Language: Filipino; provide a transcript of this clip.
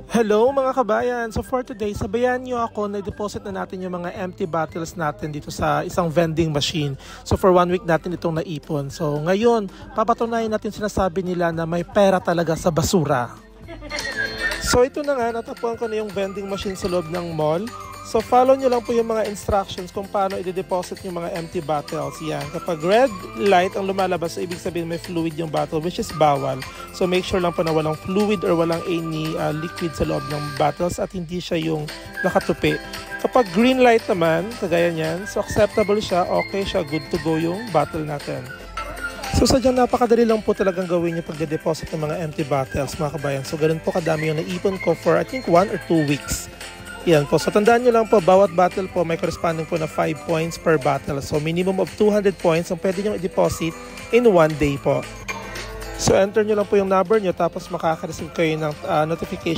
Hello mga kabayan! So for today, sabayan nyo ako na deposit na natin yung mga empty bottles natin dito sa isang vending machine. So for 1 week natin itong naipon. So ngayon, papatunayan natin sinasabi nila na may pera talaga sa basura. So ito na nga, natapuan ko na yung vending machine sa loob ng mall. So follow nyo lang po yung mga instructions kung paano i-deposit yung mga empty bottles. Yan. Kapag red light ang lumalabas, so ibig sabihin may fluid yung bottle, which is bawal. So make sure lang po na walang fluid or walang any liquid sa loob ng bottles at hindi siya yung nakatupi. Kapag green light naman, kagaya niyan, so acceptable siya, okay siya, good to go yung bottle natin. So sadyang napakadali lang po talagang gawin yung pagde-deposit ng mga empty bottles mga kabayan. So ganun po kadami yung naipon ko for I think 1 or 2 weeks. Yan po. So tandaan nyo lang po, bawat bottle po may corresponding po na 5 points per bottle. So minimum of 200 points ang pwede nyo i-deposit in 1 day po. So enter nyo lang po yung number nyo tapos makaka-receive kayo ng notification